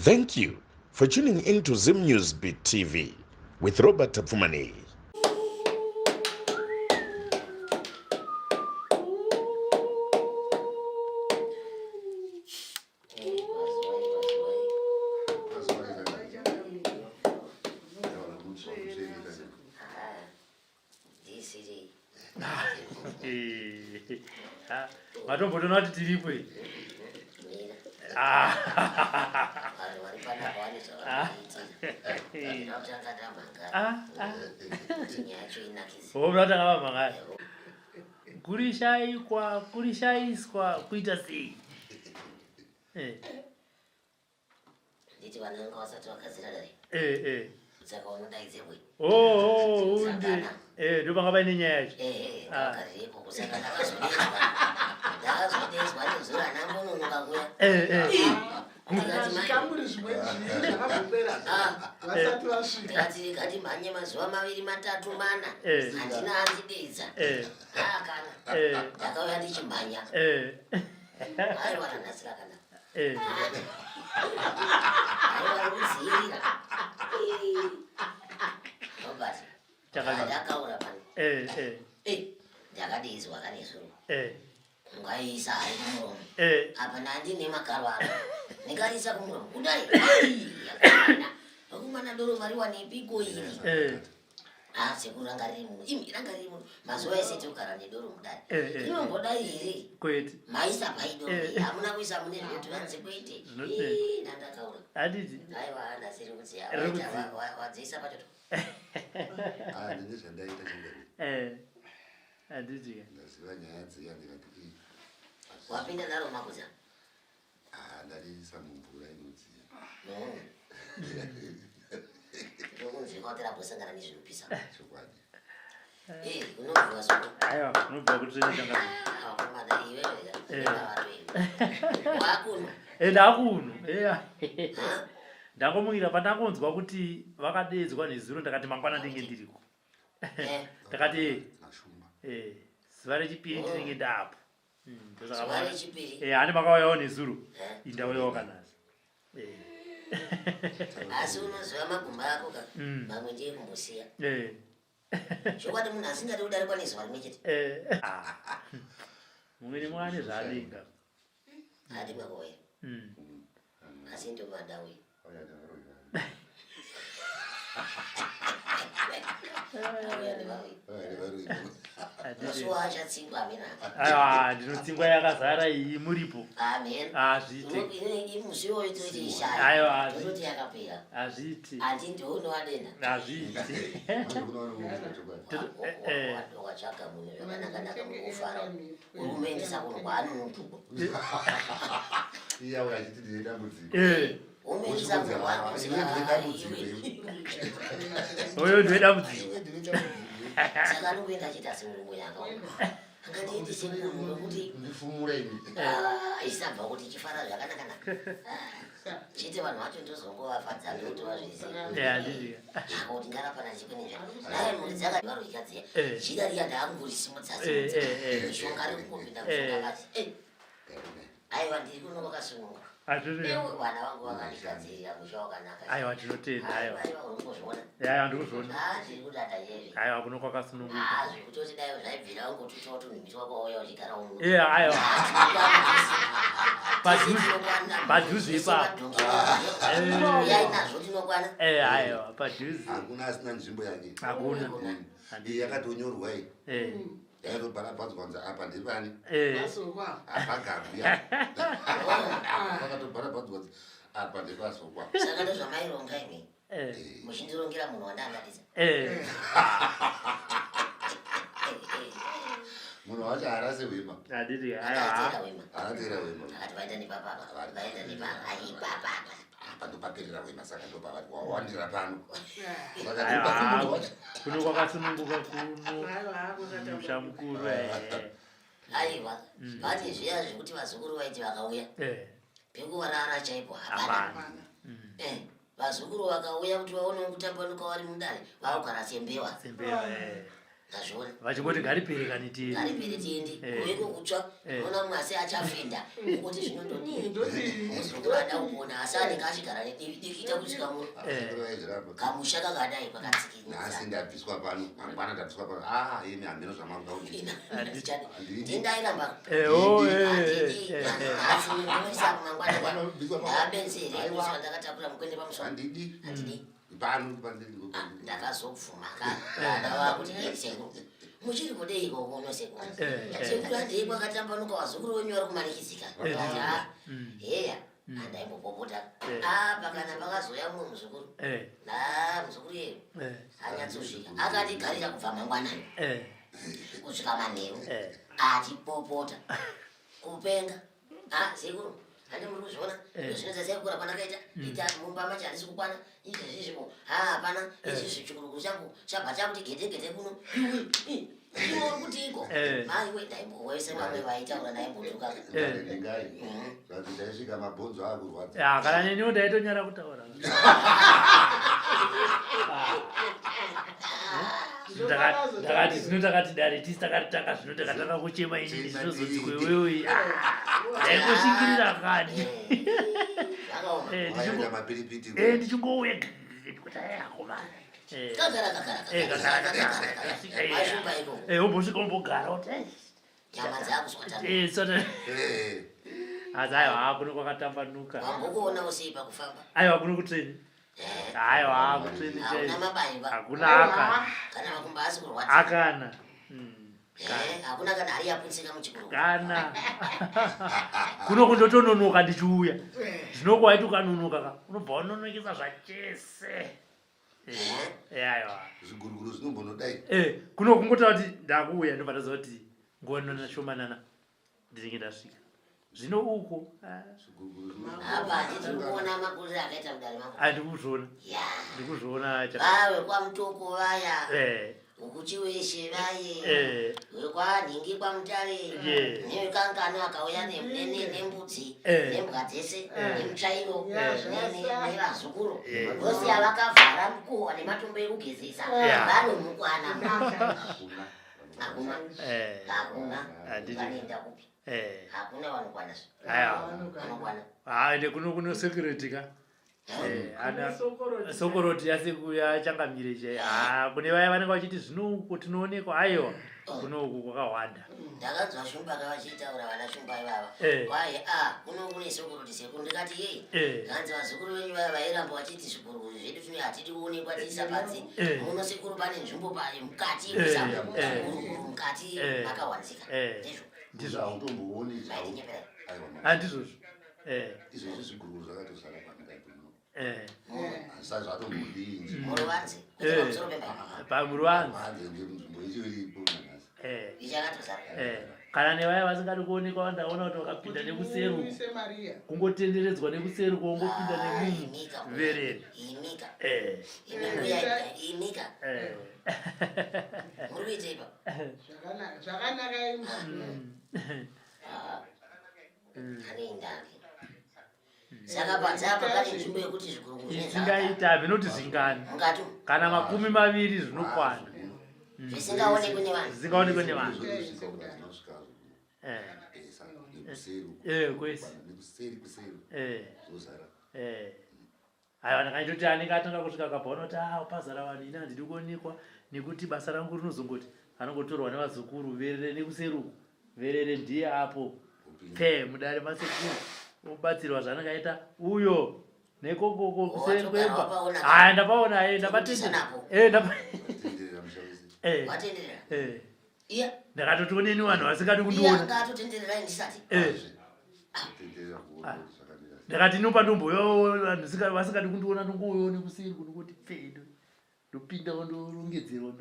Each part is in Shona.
Thank you for tuning in to Zim Newsbeat TV with Robert Tapfumani. Matombo not tiripo. Kurishaiswa kuita sei? Nditi vananga vasati vakazira dai. Saka unodaidze bwe. Unde. Ndo panga paine nyaya yacho. Ndakaripo kusaka ndakazodezwa. Ndakazodezwa ndozura nambononoka kuya. Kamuri zvimweni zvakazopera. Vasati vasvika. Ndati kati mhanye mazuva 2-3 mana. Handina andidedza. Kana. Ndakauya ndichimhanya. Aiwa ranasira kana. Aiwa rudzira. Robert. Ndakaura pano. Ndakadezwa kanezuro. Ngaisa hai kumuromo. Apa ndandine makarwara. Ndikaisa kumuromo. Kudai. Akumana doro mariwa nepiko iri. Sekuranga rimu. Ranga rimu. Mazuva ese tokara nedoro mudai. Inombodai here. Kwete. Maisa paidoro. Hamuna kuisa mune zvetu vanze kwete. Ndandakaura. Aditi. Aiwa anasiri kuti wadzisa pachoto. Ndizvo ndaita chingani. Aditi. Ndaziva nyaya dziya ndikati wapinda naro makuza. Ndariisa mumvura inodziya. Ndokunzi kwatira kusangana nezvinopisa. Chokwadi. Unovuwa soko. Aiwa, unobva kutreni tanga. Akomana iwewe. Wakuno. Ndakuno. Ndakomukira pandakonzwa kuti vakadedzwa nezuro ndakati mangwana ndinge ndiriko. Ndakati Nashuma. zuva rechipiri ndinenge ndapo. Zuva rechipiri. Handi makauyawo nezuro. Indauyawo kanazi. Asi unoziva magumba ako ka. Mamwe ndiye kumbusiya. Chokwadi munhu asingadi kudarikwa nezuva rimwe chete. Mumweni mwane zvaadinga. Hadi makoya. Asi ndomadawi. Masuwa achatsingwa amina. Ndinotsingwa yakazara iyi muripo. Amen. Azviti. Musiwo itoiti ishaya. Aiwa. Ndinoti yakapera. Azviti. Andi ndoono adena. Azviti. Watsvaga munhu zvakanaka mukufara. Urumeendesa kunhu kwaanonotuka. Iya wakachiti ndine dambudziko. Umeendesa kunhu kwaanonotuka. Oyo ndiwe dambudziko. Saka anokuenda achita semurungu yakaoma. Angatiitise munhu wekuti ndifumure ini. Isabva kuti chifara zvakanaka. Chete vanhu vacho ndozongovafadza ndokuti vazviziva. Anditi. Kuti ngarapana chikwenezva. Naye mhuri dzakadaro ikadziya. Chida riya ndaangorisimudza. Mishonga rekungopinda mushonga vati. Aiwa ndiri kuno kwakasununguka. Vana vangu vakandikadzirira musha wakanaka. Aiwa tinotenda aiwa. Aiwa urikuzviona. Aiwa ndikuzviona. Ndiri kudada yezve. Aiwa kuno kwakasununguka. Zvekutoti dai zvaibvira ungotutawo tunhu mitwa kwauya uchigara uno. Aiwa. Padhuze ipapo. Yainazvo tinokwana. Aiwa padhuze. Hakuna asina nzvimbo yake. Hakuna. Iyi yakatonyorwa iyi. Yakatobharabhadzwa kunzi apa ndiri pani. Vasokwa. Apagaguya. Vakatobharabhadzwa kunzi apa ndiri pasokwa. Saka ndozvamaironga imi. Muchindirongera munhu wandangadisa. Munhu wacho haarasi wema. Anditi. Akaitera wema. Haratera wema. Akati vaenda nepapapa. Vaenda nepapa. Aipapapa. Apa ndopaperera wema saka ndopavati wawandira pano. Kuno kwakasununguka kuno. Musha mukuru. Aiwa. Vati zviya zvekuti vazukuru vaiti vakauya. Pekuvarara chaipo hapana. Vazukuru vakauya kuti vaone kutambanuka vari mundare. Vaugara sembewa. vachingoti garipere kanitiri garipere tiende kuweko kutsva unoona mwasi achafenda kuti zvinondodii muzokurada kuona asi anenge achigara nedikita kusvika muno kamusha kakadai kwakatsikirasi ndabviswa pano mangwana ndabviswa pano imi hameno tindairamba abenzere ndakatapura mukwende pamusandidi ndakazopfuma kana vakuti sekuru muchiri kudeiko kuno sekuru sekuru andei kwakatambanuka wazukuru wenyu vari kumanikidzika heya andaimbopoputa pakana pakazoya mumwe muzukuru muzukuru yeyo anyatsosvika akatigarira kubva mangwanani kusvika manheru achipopota kupenga sekuru handi muri kuzviona zvinoita sekura kwanakaita ita mumba macho handisi kukwana izvezvizvo hapana izvizvi chikuru changu chabva chakuti gedegede kuno iwe uri kuti iko maiwe ndaimbowese vamwe vaitaura ndaimbotuka ndaisvika mabhonzo akurwadza kana neniwo ndaitonyara kutaura ndakati zvino takati dare tisi takatitanga zvino takatanga kuchema inini zvinozoti kwewewe ndaingoshingirira kani ndichingouya kuti ayakomana ombosvika ombogara kuti asi aiwa hakuno kwakatambanuka aiwa kuno kutreni aiwa kutreni hakuna akana hakuna kana hari yaputsika muchikuru kana kuno kundotononoka ndichiuya zvinokuwaiti ukanonoka unobva unonokesa zvachese aiwa zviguruguru zvinombonodai kuno kungotaura kuti ndakuuya ndobva ndaziva kuti ngonona shomanana ndinenge ndasvika zvino uko apa ndikuona makuriro akaita mudare mangu andikuzviona ndikuzviona wekwamutoko vaya ukuchi weshe vaye wekwanhingi kwamutare nevekangano akauya nembudzi nembwa dzese nemutsvairo nevazukuru vose avakavhara mukuhwa nematombo ekugezesa vanomukwana hakuna vanoenda kupi hakuna vanokwana ende kuno security ka sokoroti yachangamire chai kune vaya vanenge vachiti zvinouko tinoonekwa aiwa kunoku kwakawanda ndakanzwa shumbaka vachitaura vana shumba ivava kwaye kuno kune sokoroti sekuru ndikati kanzi vazukuru venyu vaya vairamba vachiti zvikuru zvedu zvino hatidi kuonekwa tiisa panze muno sekuru pane nzvimbo payo mukati mukati makawanzika ndizvo ndizvautombooni handizvozvo izvezvi zviguruguru zvakatozara zvatombodii muruvanzi pamuruvanzi nzvimbo icho iripo nanhasi ichakatozara kana nevaya vasingadi kuonekwa ndaona kuti vakapinda nekuseru kungotenderedzwa nekuseru kwongopinda nemunhu verere imika muri kuiteipa zvakanaka aneindange saka panzapa pane nzvimbo yekuti zvingaita vinoti zvingani kana 20 zvinokwana zvisingaonekwe nevanhu zvisingaonekwe nevanhu kwese aiwa ndakaitoti anenge atanga kusvika kabva unoti pazara vanhu ini handidi kuonekwa nekuti basa rangu rinozongoti anongotorwa nevazukuru verere nekuseruku verere ndiye apo mudare masekuru obatsirwa zvanenge aita uyo nekokoko kuseri kwemba ndapaona ndabatendera ndakatoti oneni vanhu vasingadi kundiona ndakati inopa ndomboyo vanhu vasingadi kundiona ndongouyo nekuseri kunokuti pedo ndopinda ndorongedzerwa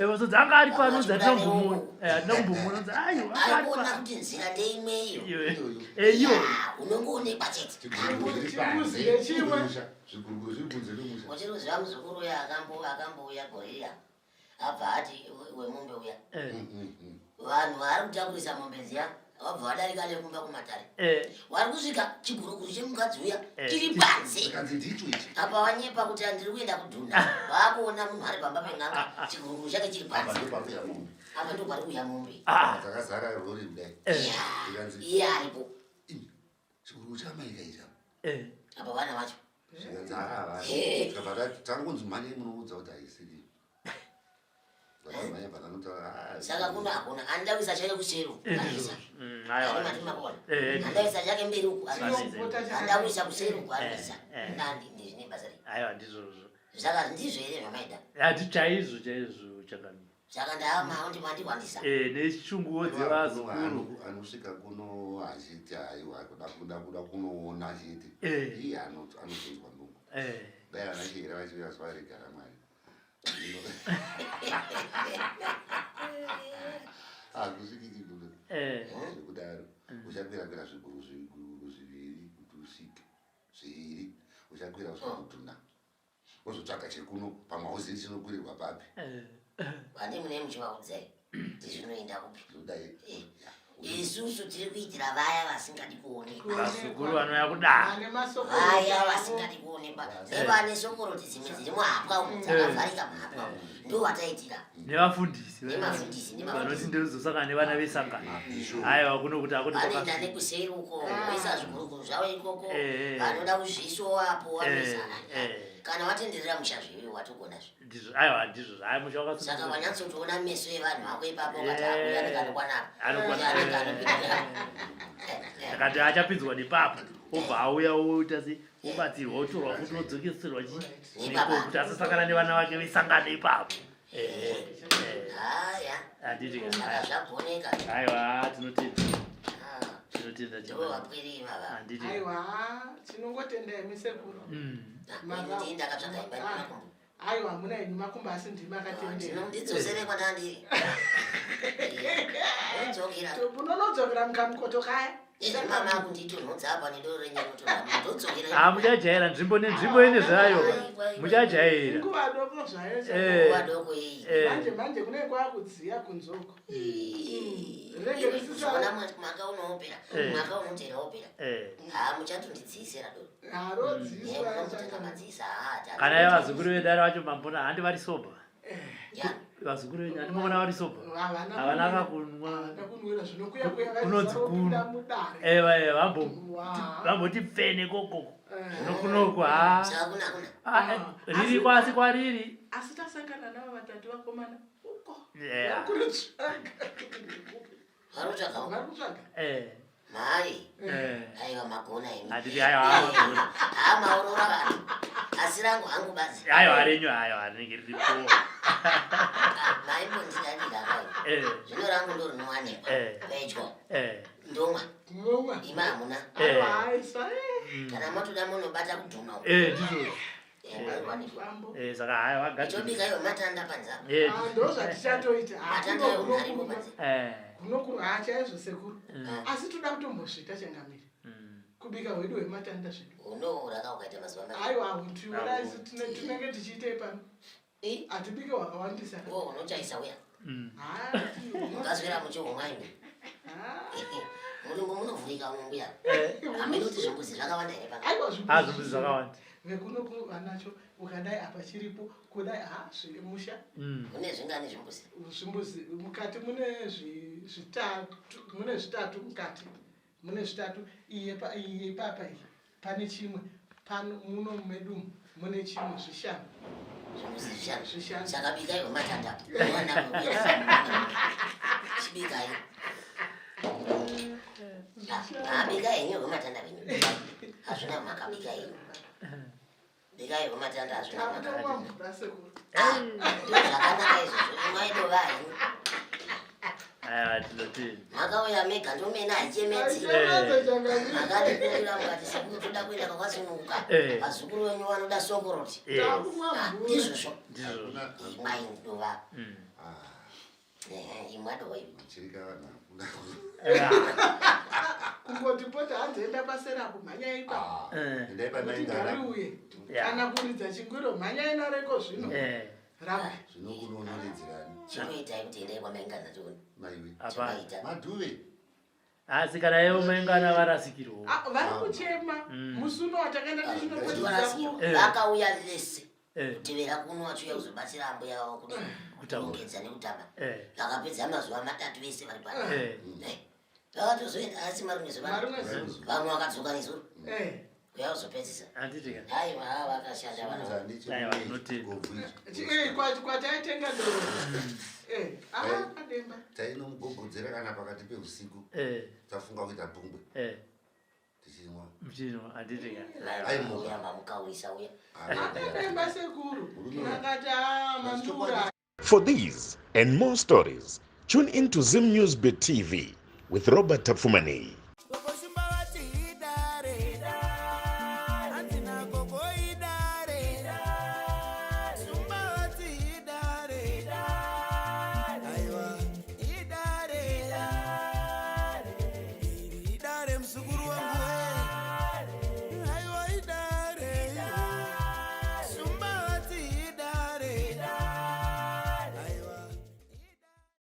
vasodzi anga ari pano dzatinambomona hatina kumbomona aiona kuti nzira ndeimweyo eyo unongoonekwa chete uchiruziva muzukuru uya akambouya gorira abva ati wemombe uya vanhu vari kutakurisa mombe ziya wabva wadarika nekumba kumatare wari kusvika chiguruguru chemukadzi uya chiri panze apa wanyepa kuti andiri kuenda kudhuna waakuona munhu ari pamba peng'anga chiguruguru chake chiri panze apa ndo pari kuya mombe dzakazara rori kudai iye aripo chiguruguru chamaikaita apa vana vacho tangonzi mhanye munoudza kuti haisiri saka kuno hakuna andawisa chake kuseru andawisa chake mberi uku andawisa kuseru uku anisa ndizvine basa saka ndizvo here zvamaita chaizvo chakamira saka ndaamao ndimandikwandisa nechunguwo dzevazukuru anosvika kuno achiti aiwa kuda kunoona achiti iye anozoizwa ndungu dai anachira vachirazwa regara mwari hakusvikiki kuno zvekudaro uchakwira zviguru zviviri kuti usvike zviiri uchakwira usvika kudhuna wozotsvaga chekuno pamwe hauzivi chinokwirirwa papi vane mune muchivaudzai tizvinoenda kupi isusu tiri kuitira vaya vasingadi kuonekwa vasukuru vanouya kudaro vaya vasingadi kuonekwa nevane sokoroti dzimwe dziri muhapwa umu dzakavharika muhapwa ndo wataitira nevafundisi vanoti ndozosangana nevana vesangano aiwa kuno kuti vanoenda nekuseruko voisa zviguruguru zvavo ikoko vanoda kuzvisowapo vanoisana kana watenderera musha zvivi watogona aiwa ndizvo ai musha wakasaka saka wanyatsotoona meso evanhu vako ipapo ngati akuya nekanokwanapa akati achapinzwa nepapo obva auya oita se obatsirwa otorwa futi odzokeserwa chii kuti asasangana nevana vake vesangana ipapo handiti zvaboneka aiwa tinotenda handiti tinongotenda emisekuru ndakatsvaga imba nemakumbo aiwa hamuna ini makumbo asi ndimi akatendera ndidzosere kwandandiri unonodzokera mukamukoto kaya mama kunditonhodza apa nedoro renyamutodzokera muchajaira nzvimbo nenzvimbo ine zvayo muchajaira nguva doko zvayo nguva doko iyi manje kune kwakudziya kunzoko mwaka unoopera mwaka unotera opera muchatondidziisira doro harodziiswa madziisa kana ya vazukuru vedare vacho mambona handi vari soba vazukuru venyu handimona vari soba havana kakunwa kunonzi kunu vamboti pfene kokoko zvinokunoko riri kwasi kwariri asi tasangana navo vatatu vakomana uko varutsvaga mhari aiwa magona handiti aiwa maurora vanhu asi rangu hangu badzi aiwa renyu aiwa rinenge riripo maimbondidadika zvino rangu ndo rinowanikwa pedyo ndomwa ima hamuna kana matoda munobata kudhuma saka hai wagaitobika iwo matanda panzapa ndo zvatichatoita matanda eunhu aripo panze kunokurwa chaizvo sekuru asi toda kutombosvita changamiri kubika hwedu hwematanda zvedu unouraka ukaita mazuva aiwa hutiuraisi tinenge tichiitei pano hatibike hwakawandisa unochaisa uya mungazvera muchihomwaini mulungu munovhurika mumbuya hamene kuti zvimbuzi zvakawanda here zvimbuzi zvakawanda vekunoku vanacho ukadai apa chiripo kudai zviri musha mune zvingani zvimbuzi mukati mune zvitatu mukati mune zvitatu iye papa iyi pane chimwe pano muno medumu mune chimwe zvishanu saka bikai wematanda chibikai bikai yenyu wematanda venyu hazvina makabikai bikai wematanda hazvina makabikai zvakanaka izvozvo imwaidovai tinotenda makauya mega ndomena hachemedzi makadikurira mukati sekuru toda kuenda kwakasununguka vazukuru venyu vanoda sokoroti ndizvozvo imwaindova imwadova kungotipota hanzienda paserapo mhanyai patigari uye kana kuridza chingwiro mhanyai nareko zvino chinoitai kuti endai kwamaingana tioni madhuve asi kana iwe umaingana varasikirwo vari kuchema musuno watakaenda vakauya lese kutevera kuno vachiuya kuzobatsira ambo yavo kuongedza nekutamba vakapedza mazuva 3 vese vari pano vakatozoenda asi marimwe zuva vamwe vakadzoka nezuro kuya kuzopedzisa aiwa vakashanda kwataitenga ademba tainomugogodzera kana pakati peusiku tafunga kuita pungwe tichinwa mchinwa handitika aimuyamba mukauyisa uya ademba sekuru akati mandura. For these and more stories, tune into Zim News Bit TV with Robert Tafumani.